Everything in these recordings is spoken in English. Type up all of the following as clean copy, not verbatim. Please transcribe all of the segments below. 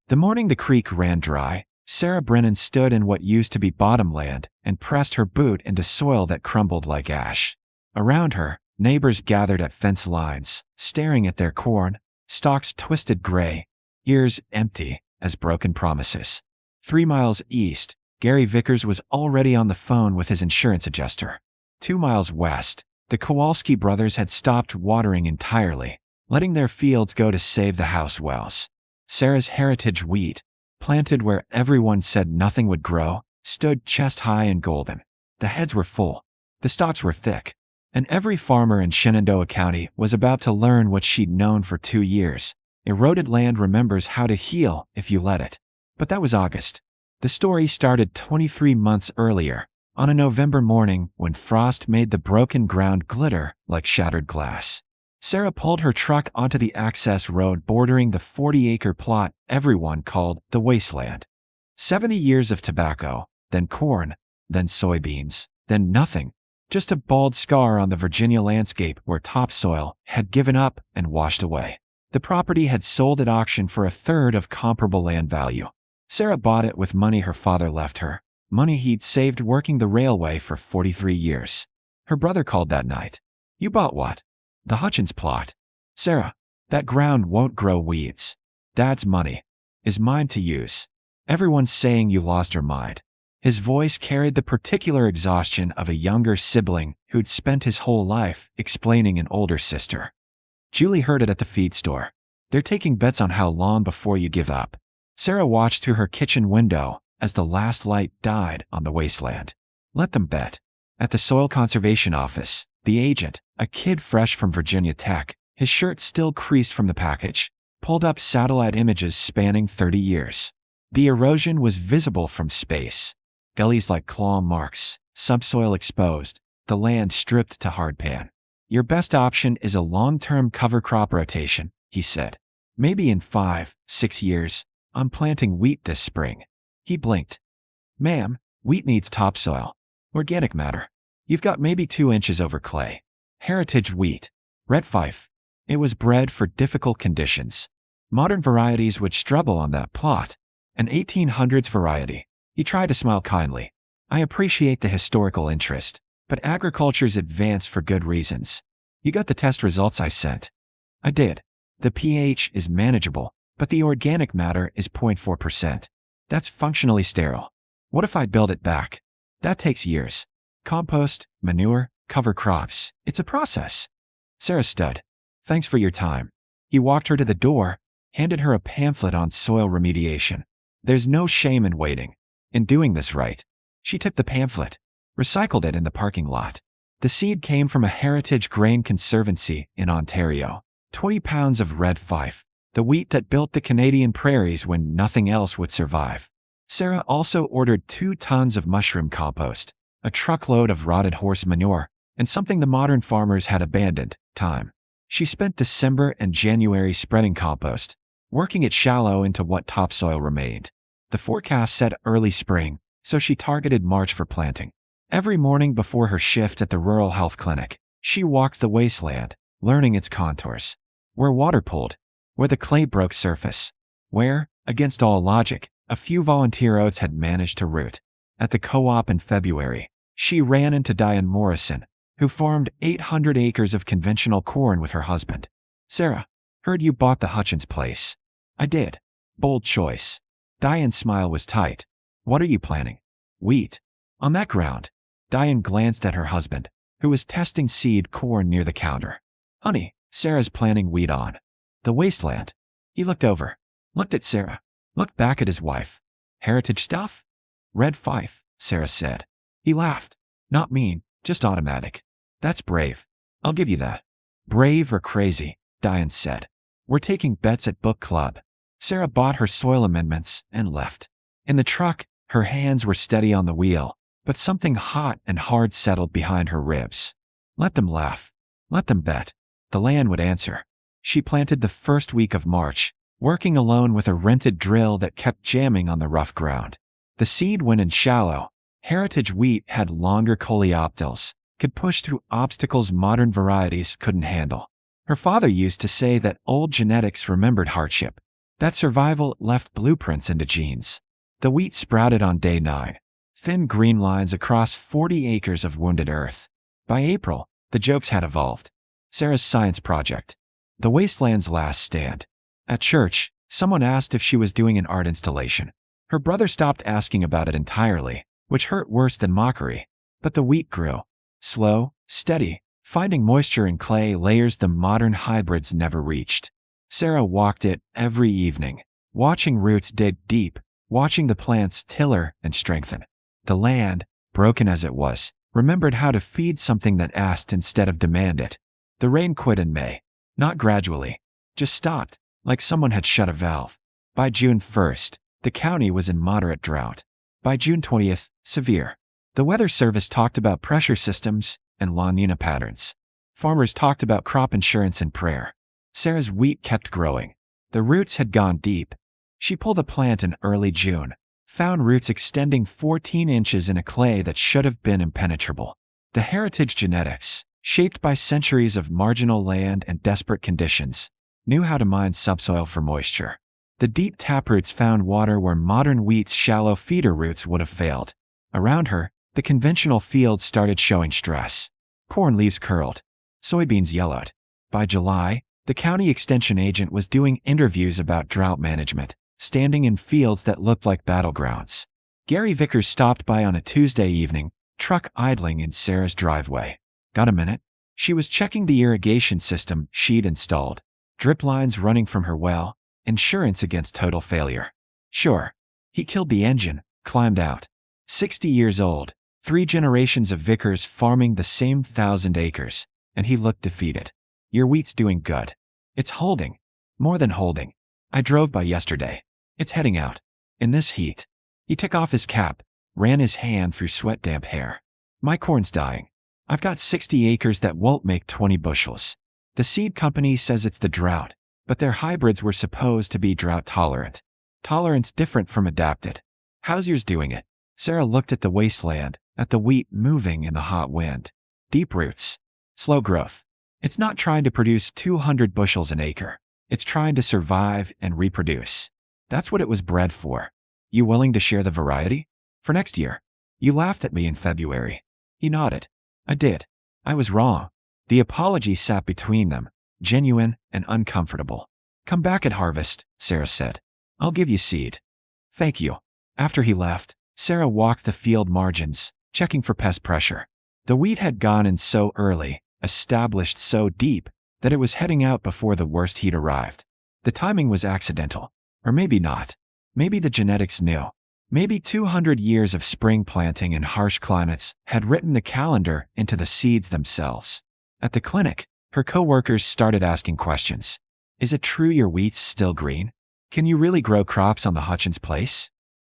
The morning the creek ran dry, Sarah Brennan stood in what used to be bottomland and pressed her boot into soil that crumbled like ash. Around her, neighbors gathered at fence lines, staring at their corn, stalks twisted gray, ears empty as broken promises. 3 miles east, Gary Vickers was already on the phone with his insurance adjuster. 2 miles west, the Kowalski brothers had stopped watering entirely, letting their fields go to save the house wells. Sarah's heritage wheat, planted where everyone said nothing would grow, stood chest high and golden. The heads were full. The stalks were thick. And every farmer in Shenandoah County was about to learn what she'd known for 2 years. Eroded land remembers how to heal if you let it. But that was August. The story started 23 months earlier, on a November morning when frost made the broken ground glitter like shattered glass. Sarah pulled her truck onto the access road bordering the 40-acre plot everyone called the wasteland. 70 years of tobacco, then corn, then soybeans, then nothing. Just a bald scar on the Virginia landscape where topsoil had given up and washed away. The property had sold at auction for a third of comparable land value. Sarah bought it with money her father left her, money he'd saved working the railway for 43 years. Her brother called that night. "You bought what?" "The Hutchins plot." "Sarah, that ground won't grow weeds. Dad's money is mine to use." Everyone's saying you lost her mind. His voice carried the particular exhaustion of a younger sibling who'd spent his whole life explaining an older sister. Julie heard it at the feed store. "They're taking bets on how long before you give up." Sarah watched through her kitchen window as the last light died on the wasteland. Let them bet. At the Soil Conservation Office, the agent, a kid fresh from Virginia Tech, his shirt still creased from the package, pulled up satellite images spanning 30 years. The erosion was visible from space. Gullies like claw marks, subsoil exposed, the land stripped to hardpan. "Your best option is a long-term cover crop rotation," he said. "Maybe in 5-6 years, I'm planting wheat this spring." He blinked. "Ma'am, wheat needs topsoil. Organic matter. You've got maybe 2 inches over clay. Heritage wheat. Red Fife. It was bred for difficult conditions. Modern varieties would struggle on that plot. An 1800s variety." He tried to smile kindly. "I appreciate the historical interest, but agriculture's advanced for good reasons. You got the test results I sent?" "I did. The pH is manageable, but the organic matter is 0.4%. That's functionally sterile. What if I build it back? That takes years. Compost, manure, cover crops. It's a process." Sarah stood. "Thanks for your time." He walked her to the door, handed her a pamphlet on soil remediation. "There's no shame in waiting. In doing this right." She took the pamphlet, recycled it in the parking lot. The seed came from a heritage grain conservancy in Ontario. 20 pounds of Red Fife, the wheat that built the Canadian prairies when nothing else would survive. Sarah also ordered 2 tons of mushroom compost, a truckload of rotted horse manure, and something the modern farmers had abandoned, time. She spent December and January spreading compost, working it shallow into what topsoil remained. The forecast said early spring, so she targeted March for planting. Every morning before her shift at the rural health clinic, she walked the wasteland, learning its contours. Where water pooled, where the clay broke surface, where, against all logic, a few volunteer oats had managed to root. At the co-op in February, she ran into Diane Morrison, who farmed 800 acres of conventional corn with her husband. "Sarah, heard you bought the Hutchins place." "I did." Bold choice. Diane's smile was tight. "What are you planting?" "Wheat." "On that ground?" Diane glanced at her husband, who was testing seed corn near the counter. "Honey, Sarah's planting wheat on the wasteland." He looked over, looked at Sarah, looked back at his wife. "Heritage stuff?" "Red Fife," Sarah said. He laughed. "Not mean, just automatic." "That's brave. I'll give you that." "Brave or crazy," Diane said. "We're taking bets at book club." Sarah bought her soil amendments and left. In the truck, her hands were steady on the wheel, but something hot and hard settled behind her ribs. Let them laugh. Let them bet. The land would answer. She planted the first week of March, working alone with a rented drill that kept jamming on the rough ground. The seed went in shallow. Heritage wheat had longer coleoptils, could push through obstacles modern varieties couldn't handle. Her father used to say that old genetics remembered hardship. That survival left blueprints into genes. The wheat sprouted on day 9. Thin green lines across 40 acres of wounded earth. By April, the jokes had evolved. Sarah's science project. The wasteland's last stand. At church, someone asked if she was doing an art installation. Her brother stopped asking about it entirely, which hurt worse than mockery. But the wheat grew. Slow, steady, finding moisture in clay layers the modern hybrids never reached. Sarah walked it every evening, watching roots dig deep, watching the plants tiller and strengthen. The land, broken as it was, remembered how to feed something that asked instead of demanded. The rain quit in May. Not gradually. Just stopped, like someone had shut a valve. By June 1st, the county was in moderate drought. By June 20th, severe. The Weather Service talked about pressure systems and La Nina patterns. Farmers talked about crop insurance and prayer. Sarah's wheat kept growing. The roots had gone deep. She pulled a plant in early June, found roots extending 14 inches in a clay that should have been impenetrable. The heritage genetics, shaped by centuries of marginal land and desperate conditions, knew how to mine subsoil for moisture. The deep taproots found water where modern wheat's shallow feeder roots would have failed. Around her, the conventional fields started showing stress. Corn leaves curled. Soybeans yellowed. By July, the county extension agent was doing interviews about drought management, standing in fields that looked like battlegrounds. Gary Vickers stopped by on a Tuesday evening, truck idling in Sarah's driveway. Got a minute? She was checking the irrigation system she'd installed. Drip lines running from her well, insurance against total failure. Sure. He killed the engine, climbed out. 60 years old, 3 generations of Vickers farming the same 1,000 acres, and he looked defeated. Your wheat's doing good. It's holding. More than holding. I drove by yesterday. It's heading out. In this heat. He took off his cap, ran his hand through sweat-damp hair. My corn's dying. I've got 60 acres that won't make 20 bushels. The seed company says it's the drought, but their hybrids were supposed to be drought tolerant. Tolerance different from adapted. How's yours doing it? Sarah looked at the wasteland, at the wheat moving in the hot wind. Deep roots. Slow growth. It's not trying to produce 200 bushels an acre. It's trying to survive and reproduce. That's what it was bred for. You willing to share the variety? For next year. You laughed at me in February. He nodded. I did. I was wrong. The apology sat between them, genuine and uncomfortable. Come back at harvest, Sarah said. I'll give you seed. Thank you. After he left, Sarah walked the field margins, checking for pest pressure. The wheat had gone in so early, established so deep, that it was heading out before the worst heat arrived. The timing was accidental. Or maybe not. Maybe the genetics knew. Maybe 200 years of spring planting in harsh climates had written the calendar into the seeds themselves. At the clinic, her coworkers started asking questions. Is it true your wheat's still green? Can you really grow crops on the Hutchins place?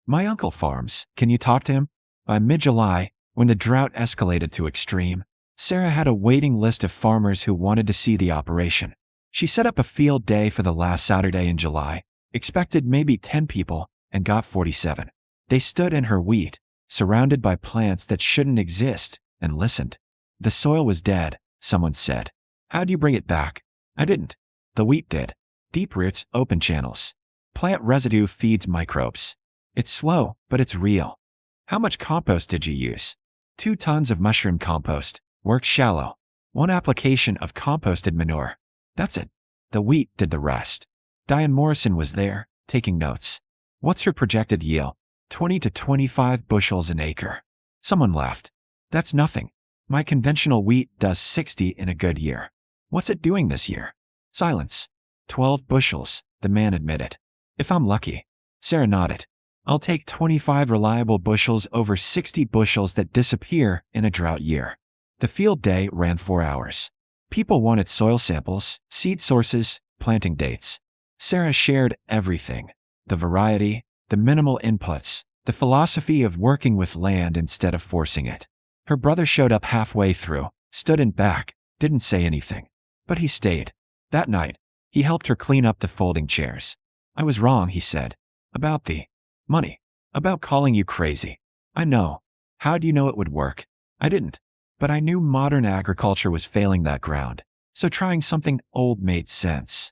My uncle farms. Can you talk to him? By mid-July, when the drought escalated to extreme, Sarah had a waiting list of farmers who wanted to see the operation. She set up a field day for the last Saturday in July, expected maybe 10 people, and got 47. They stood in her wheat, surrounded by plants that shouldn't exist, and listened. The soil was dead, someone said. How'd you bring it back? I didn't. The wheat did. Deep roots, open channels. Plant residue feeds microbes. It's slow, but it's real. How much compost did you use? 2 tons of mushroom compost. Worked shallow. 1 application of composted manure. That's it. The wheat did the rest. Diane Morrison was there, taking notes. What's her projected yield? 20 to 25 bushels an acre. Someone laughed. That's nothing. My conventional wheat does 60 in a good year. What's it doing this year? Silence. 12 bushels, the man admitted. If I'm lucky. Sarah nodded. I'll take 25 reliable bushels over 60 bushels that disappear in a drought year. The field day ran 4 hours. People wanted soil samples, seed sources, planting dates. Sarah shared everything. The variety, the minimal inputs, the philosophy of working with land instead of forcing it. Her brother showed up halfway through, stood in back, didn't say anything. But he stayed. That night, he helped her clean up the folding chairs. I was wrong, he said. About the money. About calling you crazy. I know. How do you know it would work? I didn't. But I knew modern agriculture was failing that ground, so trying something old made sense.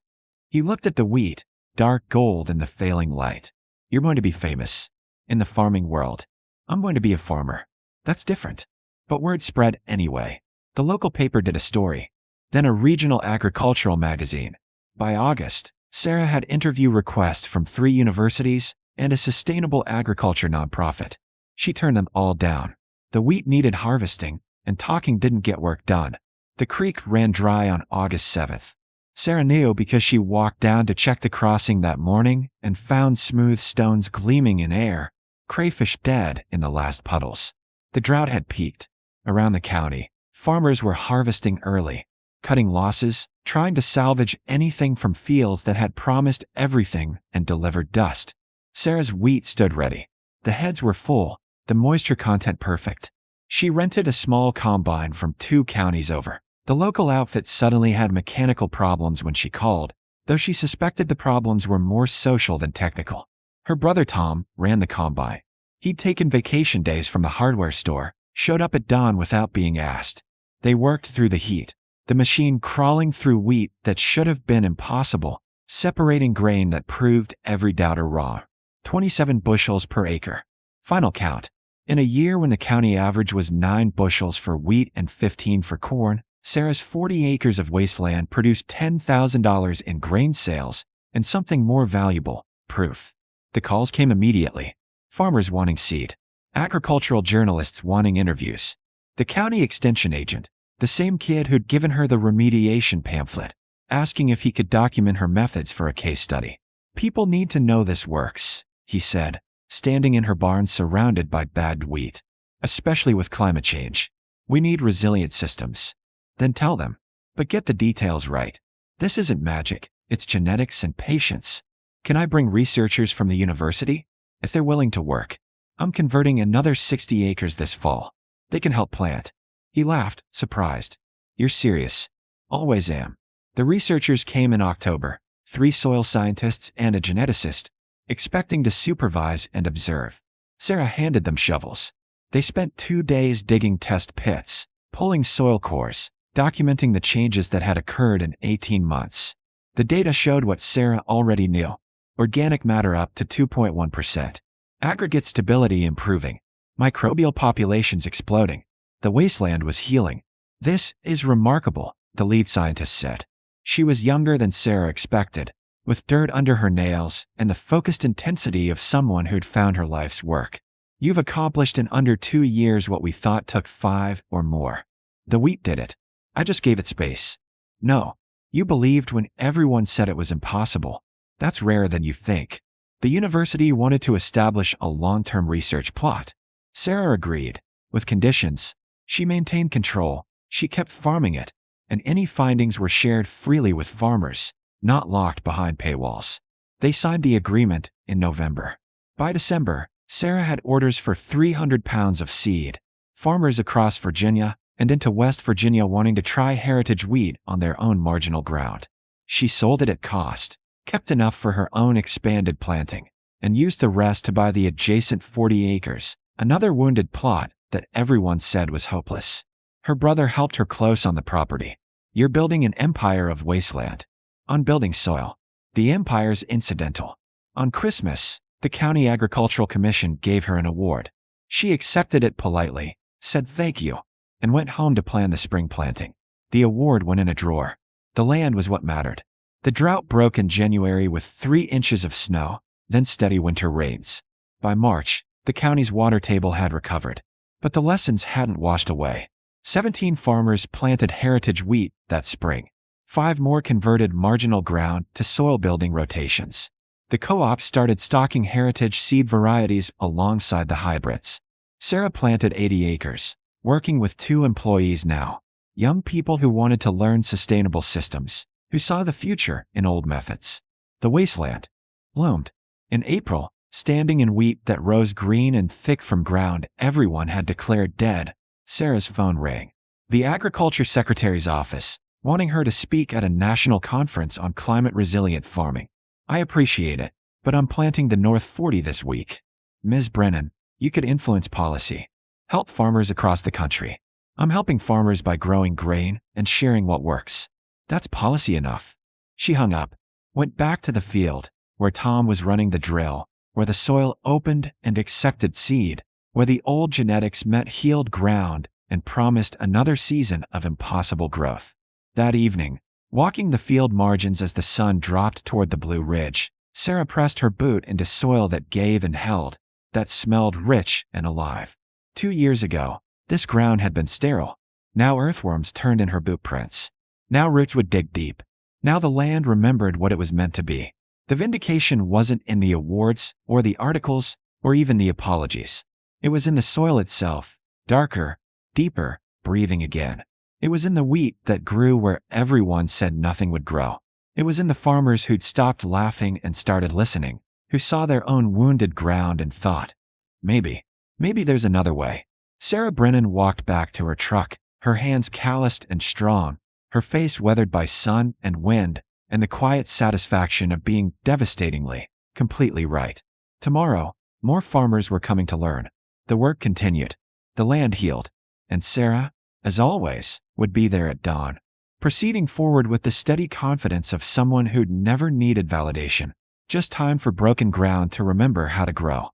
He looked at the wheat, dark gold in the failing light. You're going to be famous. In the farming world. I'm going to be a farmer. That's different. But word spread anyway. The local paper did a story. Then a regional agricultural magazine. By August, Sarah had interview requests from 3 universities and a sustainable agriculture nonprofit. She turned them all down. The wheat needed harvesting, and talking didn't get work done. The creek ran dry on August 7th. Sarah knew because she walked down to check the crossing that morning and found smooth stones gleaming in air, crayfish dead in the last puddles. The drought had peaked. Around the county, farmers were harvesting early, cutting losses, trying to salvage anything from fields that had promised everything and delivered dust. Sarah's wheat stood ready. The heads were full, the moisture content perfect. She rented a small combine from 2 counties over. The local outfit suddenly had mechanical problems when she called, though she suspected the problems were more social than technical. Her brother Tom ran the combine. He'd taken vacation days from the hardware store, showed up at dawn without being asked. They worked through the heat, the machine crawling through wheat that should have been impossible, separating grain that proved every doubter wrong. 27 bushels per acre. Final count. In a year when the county average was 9 bushels for wheat and 15 for corn, Sarah's 40 acres of wasteland produced $10,000 in grain sales and something more valuable, proof. The calls came immediately. Farmers wanting seed. Agricultural journalists wanting interviews. The county extension agent, the same kid who'd given her the remediation pamphlet, asking if he could document her methods for a case study. People need to know this works, he said, standing in her barn surrounded by bagged wheat. Especially with climate change. We need resilient systems. Then tell them. But get the details right. This isn't magic, it's genetics and patience. Can I bring researchers from the university? If they're willing to work. I'm converting another 60 acres this fall. They can help plant. He laughed, surprised. You're serious. Always am. The researchers came in October, 3 soil scientists and a geneticist, expecting to supervise and observe. Sarah handed them shovels. They spent 2 days digging test pits, pulling soil cores, documenting the changes that had occurred in 18 months. The data showed what Sarah already knew. Organic matter up to 2.1%. Aggregate stability improving. Microbial populations exploding. The wasteland was healing. This is remarkable, the lead scientist said. She was younger than Sarah expected, with dirt under her nails and the focused intensity of someone who'd found her life's work. You've accomplished in under 2 years what we thought took 5 or more. The wheat did it. I just gave it space. No, you believed when everyone said it was impossible. That's rarer than you think. The university wanted to establish a long-term research plot. Sarah agreed. With conditions. She maintained control. She kept farming it. And any findings were shared freely with farmers, not locked behind paywalls. They signed the agreement in November. By December, Sarah had orders for 300 pounds of seed. Farmers across Virginia and into West Virginia wanting to try heritage wheat on their own marginal ground. She sold it at cost, kept enough for her own expanded planting, and used the rest to buy the adjacent 40 acres, another wounded plot that everyone said was hopeless. Her brother helped her close on the property. You're building an empire of wasteland. On building soil. The empire's incidental. On Christmas, the County Agricultural Commission gave her an award. She accepted it politely, said thank you, and went home to plan the spring planting. The award went in a drawer. The land was what mattered. The drought broke in January with 3 inches of snow, then steady winter rains. By March, the county's water table had recovered. But the lessons hadn't washed away. 17 farmers planted heritage wheat that spring. 5 more converted marginal ground to soil building rotations. The co-op started stocking heritage seed varieties alongside the hybrids. Sarah planted 80 acres, working with 2 employees now. Young people who wanted to learn sustainable systems, who saw the future in old methods. The wasteland bloomed. In April, standing in wheat that rose green and thick from ground everyone had declared dead, Sarah's phone rang. The Agriculture Secretary's office, wanting her to speak at a national conference on climate-resilient farming. I appreciate it, but I'm planting the North 40 this week. Ms. Brennan, you could influence policy. Help farmers across the country. I'm helping farmers by growing grain and sharing what works. That's policy enough. She hung up, went back to the field, where Tom was running the drill, where the soil opened and accepted seed, where the old genetics met healed ground and promised another season of impossible growth. That evening, walking the field margins as the sun dropped toward the blue ridge, Sarah pressed her boot into soil that gave and held, that smelled rich and alive. 2 years ago, this ground had been sterile. Now earthworms turned in her boot prints. Now roots would dig deep. Now the land remembered what it was meant to be. The vindication wasn't in the awards or the articles or even the apologies. It was in the soil itself, darker, deeper, breathing again. It was in the wheat that grew where everyone said nothing would grow. It was in the farmers who'd stopped laughing and started listening, who saw their own wounded ground and thought, maybe there's another way. Sarah Brennan walked back to her truck, her hands calloused and strong, her face weathered by sun and wind, and the quiet satisfaction of being devastatingly, completely right. Tomorrow, more farmers were coming to learn. The work continued. The land healed. And Sarah, as always, would be there at dawn, proceeding forward with the steady confidence of someone who'd never needed validation, just time for broken ground to remember how to grow.